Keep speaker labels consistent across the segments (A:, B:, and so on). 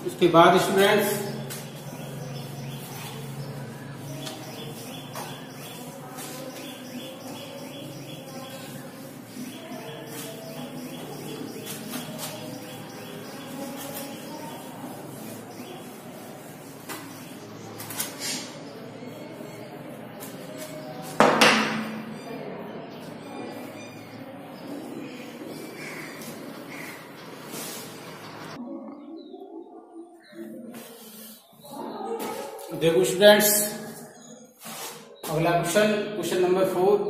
A: उसके बाद स्टूडेंट्स देखो स्टूडेंट्स, अगला क्वेश्चन नंबर 4,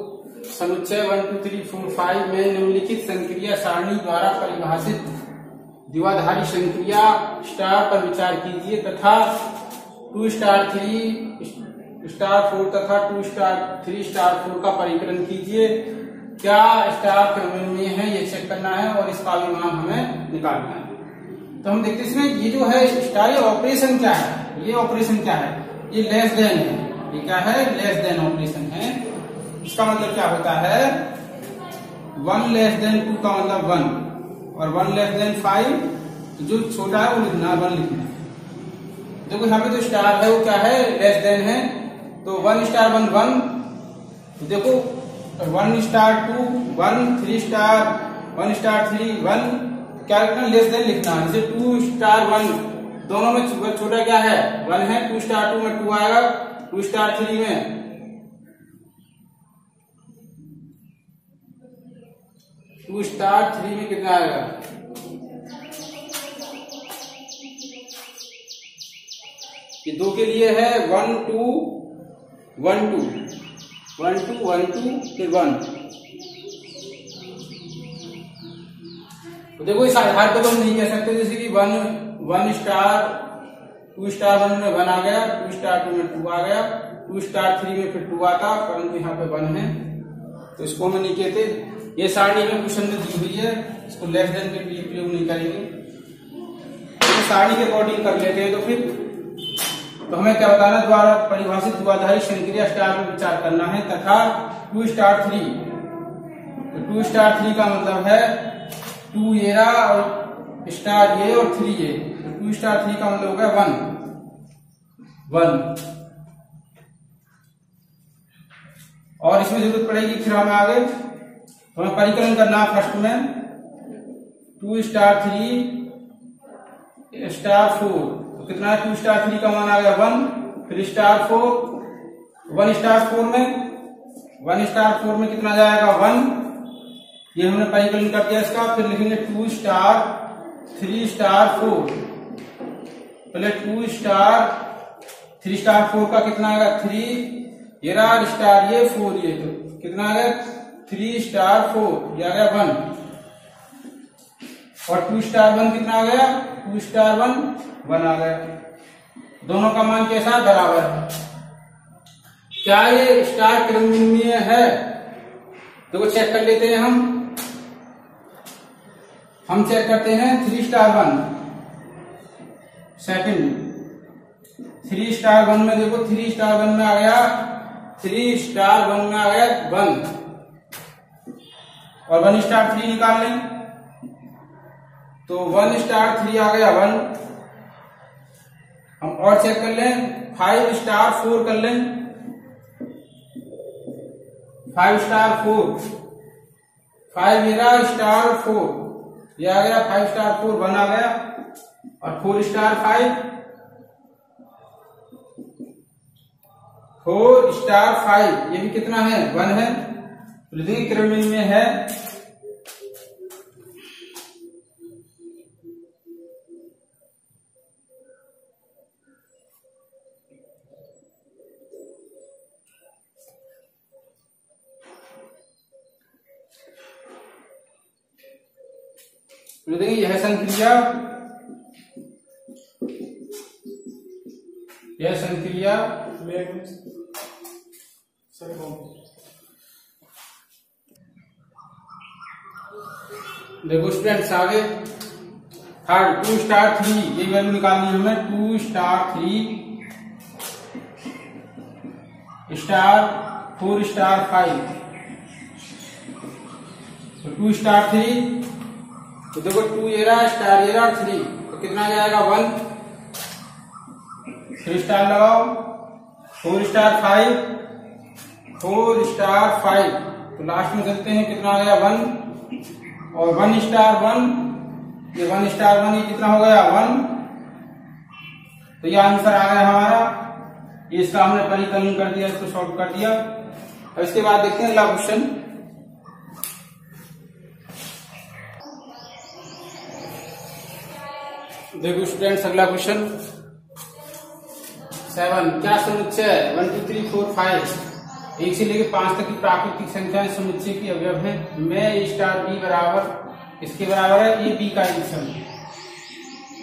A: समुच्चय 1 2 3 4 5 में निम्नलिखित संक्रिया सारणी द्वारा परिभाषित द्विआधारी संक्रिया स्टार पर विचार कीजिए तथा 2 स्टार 3 स्टार 4 तथा 2 स्टार 3 स्टार 4 का परिकलन कीजिए। क्या स्टार क्रम में है ये चेक करना है और इसका विमान हमें निकालना है। तो हम देखते हैं इसमें ये जो है स्टार ऑपरेशन क्या है, ये ऑपरेशन क्या है, ये लेस देन है, ये क्या है, लेस देन ऑपरेशन है। इसका मतलब क्या होता है, 1 लेस देन 2 का मतलब 1 और 1 लेस देन 5 जो छोटा है वो लिखना, 1 लिखना है। देखो यहाँ पे जो स्टार है वो क्या है, लेस देन है, तो 1 स्टार 1 1, तो देखो 1 स्टार 2 1, 3 स्टार 1 स्टार 3 1, क्या लिखना, लेस देन लिखना है। जैसे 2 स्टार 1 दोनों में छोटा क्या है, 1 है, 2 स्टार 2 में 2 आएगा, 2 स्टार 3 में 2 स्टार 3 में कितना आएगा, ये 2 के लिए है 1 2 1 2 1 2 1 2 फिर 1। तो देखो इस आधार पर तो हम नहीं कह सकते जैसे कि 1 स्टार 2 स्टार 1 में 1 आ गया, 2 स्टार 2 में 2 आ गया, 2 स्टार 3 में फिर 2 आता, परंतु यहाँ पे 1 है तो इसको हम नहीं कहते। ये सारणी में क्वेश्चन में दी हुई है, इसको लेस देन के लिए प्रयोग नहीं करेंगे, तो सारणी के अकॉर्डिंग कर लेते हैं। तो फिर तो हमें क्या बताना, द्वारा परिभाषित द्विआधारी संक्रिया स्टार पर विचार करना है तथा 2 स्टार 3, तो 2 स्टार 3 का मतलब है 2 ये रहा और स्टार ये और 3 ये, तो 2 स्टार 3 का मतलब हो गया 1 और इसमें जरूरत पड़ेगी फिर हमें आगे, तो हमें परिकलन करना फर्स्ट में 2 स्टार 3 स्टार 4, तो कितना है, 2 स्टार 3 का मान आ गया 1, फिर स्टार 4 1 स्टार 4 में 1 स्टार 4 में कितना जाएगा 1, ये हमने परिकलन कर दिया इसका। फिर लिखेंगे 2 स्टार 3 स्टार 4, पहले 2 स्टार 3 स्टार 4 का कितना आएगा 3, ये रहा स्टार ये 4 ये, तो कितना आ गया 3 स्टार 4, ये आ गया 1 और 2 स्टार 1 कितना आ गया, 2 स्टार 1 आ गया। दोनों का मान कैसा बराबर है। क्या ये स्टार क्रममीय है, तो चेक कर लेते हैं हम चेक करते हैं 3 स्टार 1 सेकंड, 3 स्टार 1 में देखो 3 स्टार 1 में आ गया, 3 स्टार 1 में आ गया 1 और 1 स्टार 3 निकाल लें, तो 1 स्टार 3 आ गया 1। हम और चेक कर लें, 5 स्टार 4 कर लें, 5 स्टार 4 5 मेरा स्टार 4 ये आ गया, 5 स्टार 4 1 आ गया और 4 स्टार 5 ये भी कितना है 1 है, वृद्धि क्रम में है। तो देखिए यह संक्रिया देखो स्टूडेंट्स आगे थर्ड 2 स्टार 3 ये वैल्यू निकालनी है हमें, 2 स्टार 3 स्टार 4 स्टार 5, तो 2 स्टार 3 तो देखो 2 ये रहा स्टार ये रहा 3, तो कितना जाएगा 1, 3 स्टार लगाओ, 4 स्टार 5, 4 स्टार 5, तो लास्ट में चलते हैं, कितना आ गया 1, और 1 स्टार 1, ये 1 स्टार 1 ये कितना हो गया 1, तो ये आंसर आ गया हमारा। ये इसका हमने परिकलन कर दिया, इसको सॉल्व कर दिया। और इसके बाद देखते हैं अगला क्वेश्चन। देखो स्टूडेंट्स, अगला क्वेश्चन 7, क्या समुच्चय 1 2 3 4 5 1 से लेकर 5 तक की प्राकृतिक संख्याएं समुच्चय की अवयव है। मैं ए स्टार बी बराबर इसके बराबर है ए बी का एडिशन,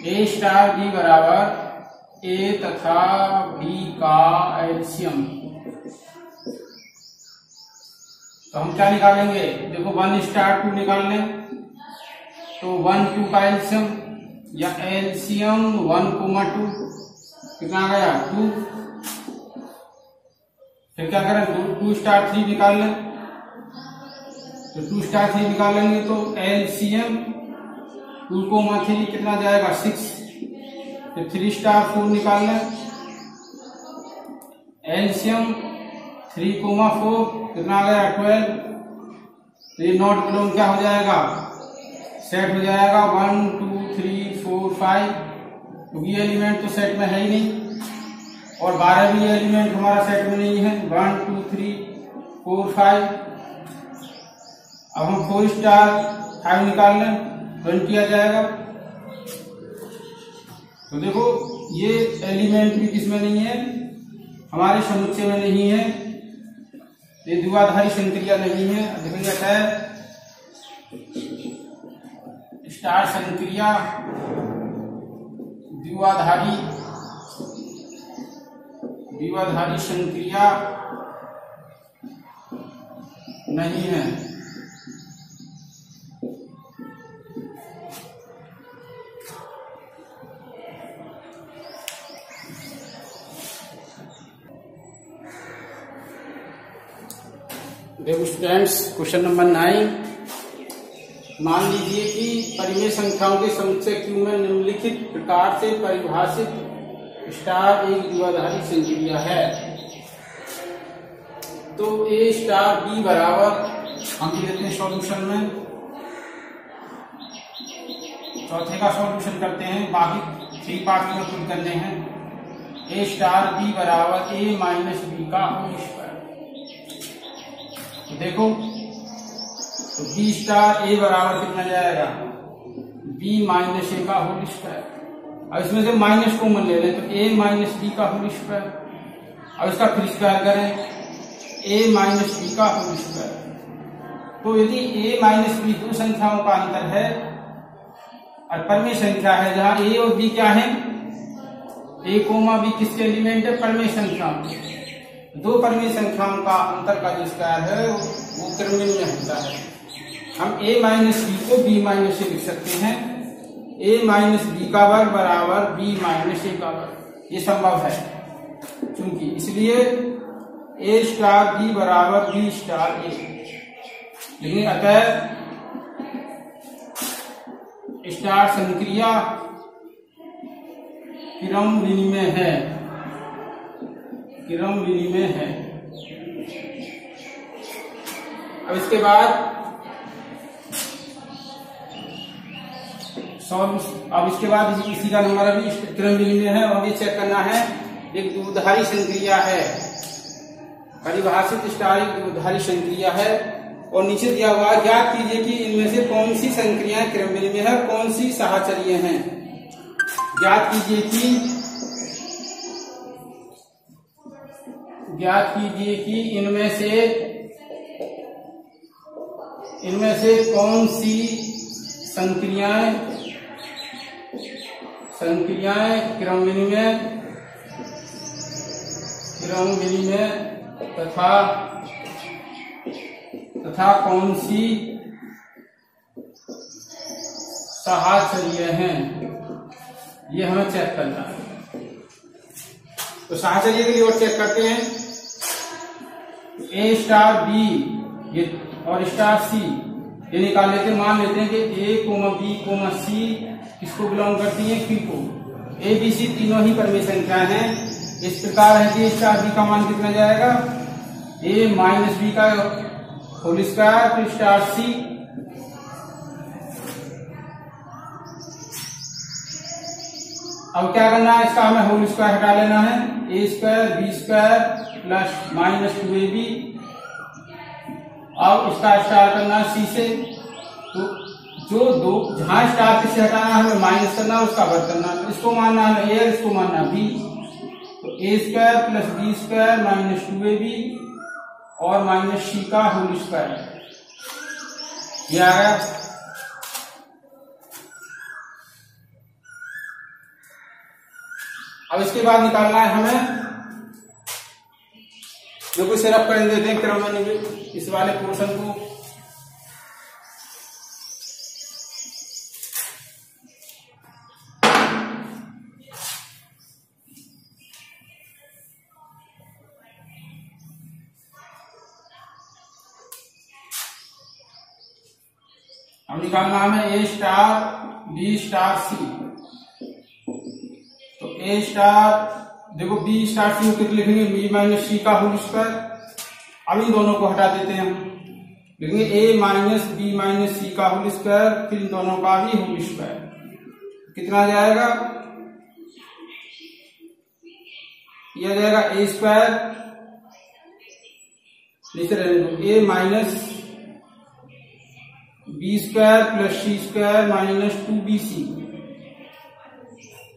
A: ए स्टार बी बराबर ए तथा बी का एलसीएम। तो हम क्या निकालेंगे, देखो 1 स्टार 2 निकाल लें, तो 1 2 का एलसीएम या एलसीएम 1 2, कितना आ गया 2। फिर क्या करें, 2 स्टार 3 निकाल लें, तो 2 स्टार 3 निकालेंगे तो एलसीएम 2 3 कितना जाएगा 6। फिर 3 स्टार 4 निकाल लें, एलसीएम 3 4 कितना आ गया 12। तो ये नॉट बिलोंग क्या हो जाएगा, सेट हो जाएगा 1 2 3 4 5, क्योंकि ये एलिमेंट तो सेट में है ही नहीं, और 12 भी एलिमेंट हमारा सेट में नहीं है। 1 2 3 4 5, अब हम 4 स्टार 5 निकाल लें, 20 आ जाएगा। तो देखो ये एलिमेंट भी किसमें नहीं है, हमारे समुच्चय में नहीं है, ये द्विआधारी संक्रिया नहीं है। देखो क्या है, स्टार संक्रिया द्विआधारी संक्रिया नहीं है। देखो स्टूडेंट्स, क्वेश्चन नंबर 9, मान लीजिए कि परिमेय संख्याओं के समुच्चय क्यू में निम्नलिखित प्रकार से परिभाषित स्टार एक द्विआधारी संक्रिया है। तो ए स्टार बी बराबर, हम लेते हैं सॉल्यूशन में, चौथे का सॉल्यूशन करते हैं, बाकी 3 पार्ट में खुद करने हैं। ए स्टार बी बराबर ए माइनस बी का होल स्क्वायर। देखो तो बी स्टार ए बराबर कितना जाएगा, बी माइनस ए का होल स्क्वायर। अब इसमें से माइनस कॉमन ले लें, तो ए माइनस बी का होल स्क्वायर। अब इसका फिर स्क्वायर करें, ए माइनस बी का होल स्क्वायर। तो यदि ए माइनस बी 2 संख्याओं का अंतर है और परिमेय संख्या है, जहां ए और बी क्या है, ए कोमा बी किसके एलिमेंट है, परिमेय संख्याओं के। 2 परिमेय संख्याओं का अंतर का जो स्क्वायर है वो क्रमण में होता है। हम a माइनस बी को b माइनस ए लिख सकते हैं, a माइनस बी का वर्ग बराबर b माइनस ए का वर्ग, ये संभव है क्योंकि, इसलिए a स्टार b बराबर b स्टार ए। लेकिन अतः स्टार संक्रिया क्रम विनिमय है, क्रम विनिमय है। अब इसके बाद इसी का नंबर अभी क्रम विनिमय है, और ये चेक करना है, एक द्विआधारी संक्रिया है, परिभाषित स्टार एक द्विआधारी संक्रिया है, और नीचे दिया हुआ ज्ञात कीजिए कि इनमें से कौन सी संक्रियाएं क्रम विनिमय है, कौन सी साहचर्य हैं। ज्ञात कीजिए कि इनमें से कौन सी संक्रियाएं क्रम विनिमय तथा कौन सी साहचर्य हैं, ये हमें चेक करना है। तो साहचर्य के लिए और चेक करते हैं, ए स्टार बी ये और स्टार सी ये निकाल लेते हैं। मान लेते हैं कि ए कोमा बी कोमा सी किसको बिलोंग करती है, क्यू को। ए बी सी तीनों ही परिमेय संख्या हैं, इस प्रकार है कि स्टार बी का मान कितना जाएगा, ए माइनस बी का होल स्क्वायर फिर स्टार सी अब क्या करना है, इसका हमें होल स्क्वायर हटा लेना है, A square B square plus minus 2ab। अब इसका स्टार करना है सी से, तो जो दो जहां स्टार से हटाना है हमें माइनस करना है, उसका वर्ग करना है। इसको मानना है ए, इसको मानना है बी, तो A square plus B square minus 2ab और माइनस सी का होल स्क्वायर, ये आ गया। अब इसके बाद निकालना है हमें, देखो इसे रब कर देते हैं क्रम में इस वाले पोर्शन को। अब निकालना हमें ए स्टार बी स्टार सी, तो ए स्टार देखो बी स्टार सी को लिखेंगे बी माइनस सी का होल स्क्वायर। अब इन दोनों को हटा देते हैं हम, लिखेंगे ए माइनस बी माइनस सी का होल स्क्वायर फिर इन दोनों का भी होल स्क्वायर, कितना जाएगा, यह जाएगा ए स्क्वायर नीचे रहने दो, ए माइनस बी स्क्वायर प्लस सी स्क्वायर माइनस 2bc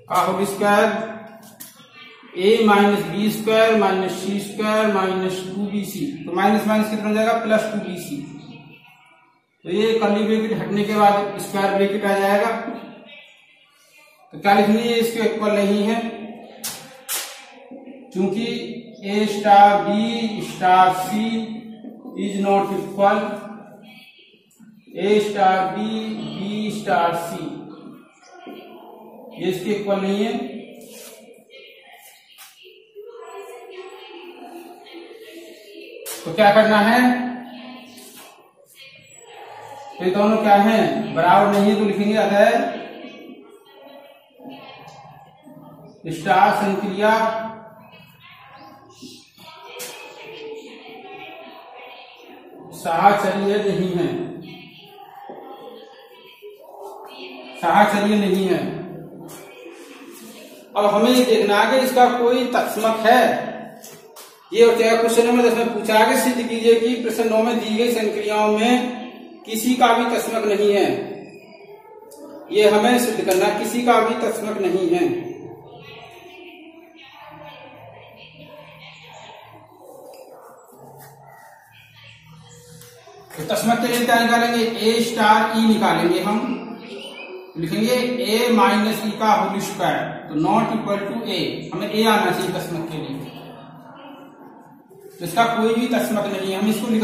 A: का होल स्क्वायर, ए माइनस बी स्क्वायर माइनस सी स्क्वायर माइनस 2bc, तो माइनस माइनस कितना हो जाएगा प्लस 2bc। तो ये कर्ली ब्रैकेट हटने के बाद स्क्वायर ब्रैकेट आ जाएगा, तो क्या लिखनी है, इसके इक्वल नहीं है क्योंकि A star B star C is not equal A star B B star C, ये इसके इक्वल नहीं है। तो क्या करना है, तो ये दोनों क्या है बराबर नहीं है, तो लिखेंगे अगर स्टार संक्रिया साहचर्य नहीं है, साहचर्य नहीं है। अब हमें ये देखना है कि इसका कोई तत्समक है, ये हो जाएगा क्वेश्चन नंबर 10 में पूछा है, सिद्ध कीजिए कि प्रश्न 9 में दी गई संक्रियाओं में किसी का भी तत्समक नहीं है। ये हमें सिद्ध करना, किसी का भी तत्समक नहीं है। तो तत्समक के लिए क्या निकालेंगे, ए स्टार ई निकालेंगे हम, लिखेंगे ए माइनस ई का होल स्क्वायर, तो नॉट इक्वल टू ए, हमें ए आना चाहिए तत्समक के लिए, तो इसका कोई भी तत्समक नहीं है। हम इसको लिख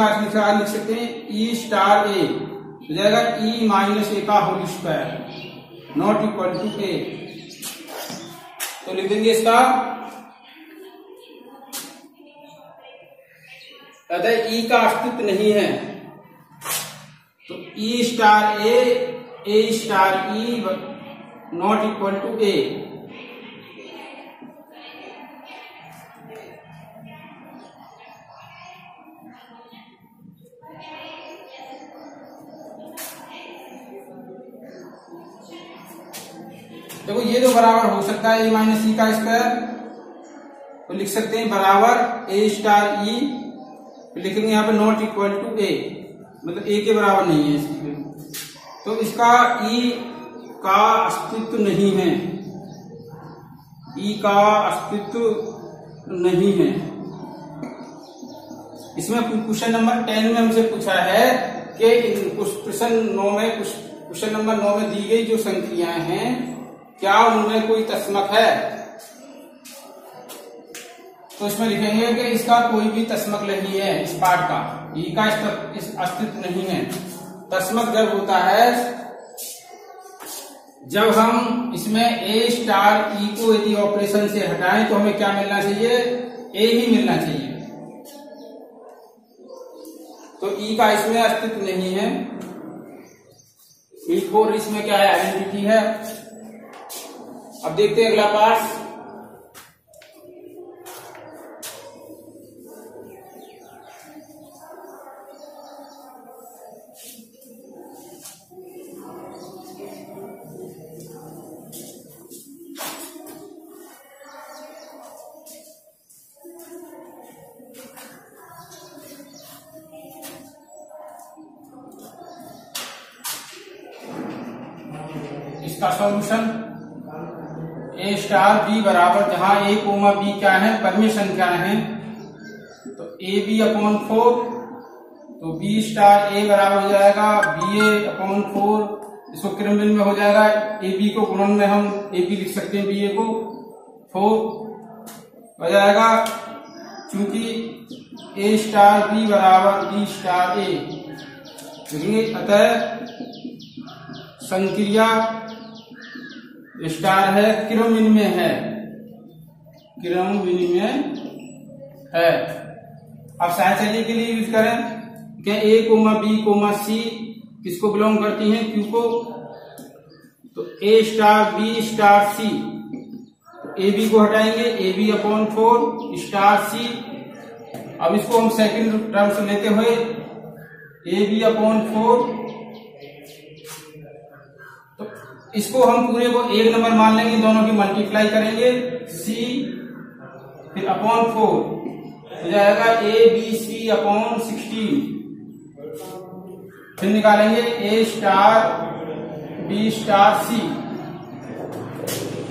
A: सकते हैं ई स्टार ए, हो जाएगा ई माइनस ए का whole square not equal to A, तो लिख देंगे इसका अतः ई का अस्तित्व नहीं है, तो E star A star E not equal to A. देखो ये तो बराबर हो सकता है ए माइनस ई का स्क्वायर, तो लिख सकते हैं बराबर ए स्टार ई, लिखेंगे यहाँ पे नॉट इक्वल टू ए, मतलब ए के बराबर नहीं है इसकी, तो इसका ई का अस्तित्व नहीं है, ई का अस्तित्व नहीं है। इसमें क्वेश्चन नंबर 10 में हमसे पूछा है कि प्रश्न 9 में क्वेश्चन नंबर 9 में दी गई जो संक्रियाएं हैं क्या उनमें कोई तत्समक है, तो इसमें लिखेंगे कि इसका कोई भी तत्समक नहीं है, इस पार्ट का ई का अस्तित्व नहीं है। तत्समक जब होता है जब हम इसमें ए स्टार ई को यदि ऑपरेशन से हटाएं तो हमें क्या मिलना चाहिए, ए ही मिलना चाहिए, तो ई का इसमें अस्तित्व नहीं है। E4 इसमें क्या है, आइडेंटिटी है। अब देखते हैं अगला पार्ट। इसका सॉल्यूशन ए स्टार बी बराबर, जहां ए कोमा बी क्या है, परमीय संख्याएं हैं, तो ए बी अपॉन 4, तो बी स्टार ए बराबर हो जाएगा बी ए अपॉन 4, इसको क्रमबिन में हो जाएगा, ए बी को गुणन में हम ए बी लिख सकते हैं, बी ए को 4 हो जाएगा, चूंकि ए स्टार बी बराबर बी स्टार ए, अतः संक्रिया स्टार है क्रम विनिमय है, क्रम विनिमय है। अब साहचर्य के लिए यूज करें क्या, A comma B comma C किसको बिलोंग करती हैं, क्यू को, तो A star B star C, A B को हटाएंगे, A B upon 4 star C. अब इसको हम सेकंड टर्म से लेते हुए ए बी अपॉन 4, तो इसको हम पूरे को एक नंबर मान लेंगे, दोनों की मल्टीप्लाई करेंगे, सी फिर अपॉन 4 हो जाएगा ए बी सी अपॉन 16, फिर निकालेंगे ए स्टार बी स्टार सी,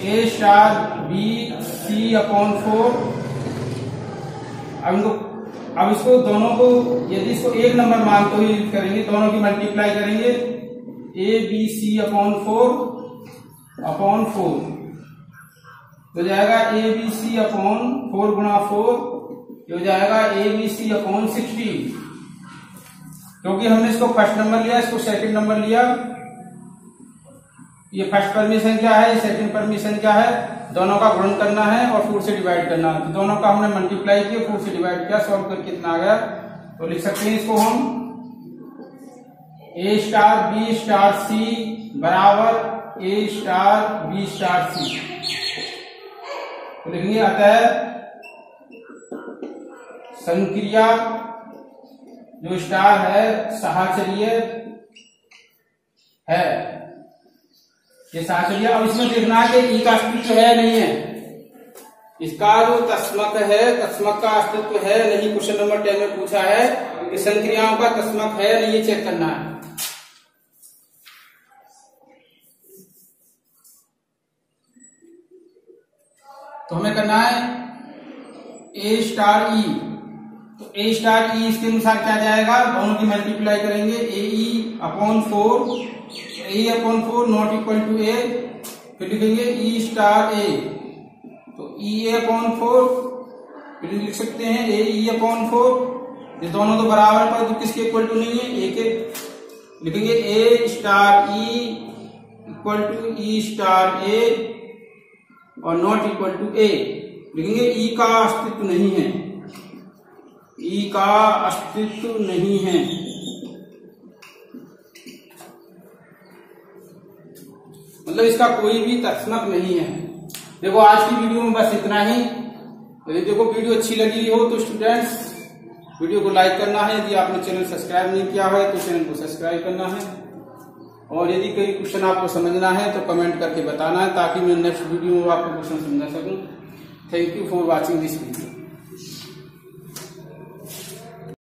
A: ए स्टार बी सी अपॉन 4। अब इसको दोनों को, यदि इसको एक नंबर मानते हुए यूज करेंगे, दोनों की मल्टीप्लाई करेंगे, ए बी सी अपॉन 4 हो जाएगा ए बी सी अपॉन 4 गुणा 4 हो जाएगा ए बी सी अपॉन 16, क्योंकि हमने इसको फर्स्ट नंबर लिया, इसको सेकंड नंबर लिया, ये फर्स्ट परमीय संख्या है, ये सेकंड परमीय संख्या है, दोनों का गुणन करना है और 4 से डिवाइड करना है, तो दोनों का हमने मल्टीप्लाई किया, 4 से डिवाइड किया, सॉल्व करके कितना आ गया, तो लिख सकते हैं इसको हम ए स्टार बी स्टार सी बराबर ए स्टार बी स्टार सी, तो लिखेंगे अतः संक्रिया जो स्टार है साहचर्य है, ये साहचर्य। अब इसमें देखना है कि ई का अस्तित्व है नहीं है, इसका जो तस्मक है, तस्मक का अस्तित्व है नहीं, क्वेश्चन नंबर 10 में पूछा है कि संक्रियाओं का तस्मक है नहीं, ये चेक करना है। तो हमें करना है ए स्टार ई, तो ए स्टार ई इसके अनुसार क्या जाएगा, दोनों की मल्टीप्लाई करेंगे, A E upon 4, A upon 4 not equal to A, फिर लिखेंगे ई स्टार ए, तो ई ए अपॉन 4 फिर लिख सकते हैं ए ई अपॉन 4, ये दोनों तो बराबर पर, तो किसके इक्वल टू नहीं है, ए के, लिखेंगे A star E equal to E star A और नॉट इक्वल टू ए, लिखेंगे ई का अस्तित्व नहीं है, ई का अस्तित्व नहीं है, मतलब इसका कोई भी तस्मक नहीं है। देखो आज की वीडियो में बस इतना ही। यदि देखो वीडियो अच्छी लगी हो तो स्टूडेंट्स वीडियो को लाइक करना है, यदि आपने चैनल सब्सक्राइब नहीं किया है तो चैनल को सब्सक्राइब करना है, और यदि कोई क्वेश्चन आपको समझना है तो कमेंट करके बताना है, ताकि मैं नेक्स्ट वीडियो में आपको क्वेश्चन समझा सकूं। Thank you for watching this video.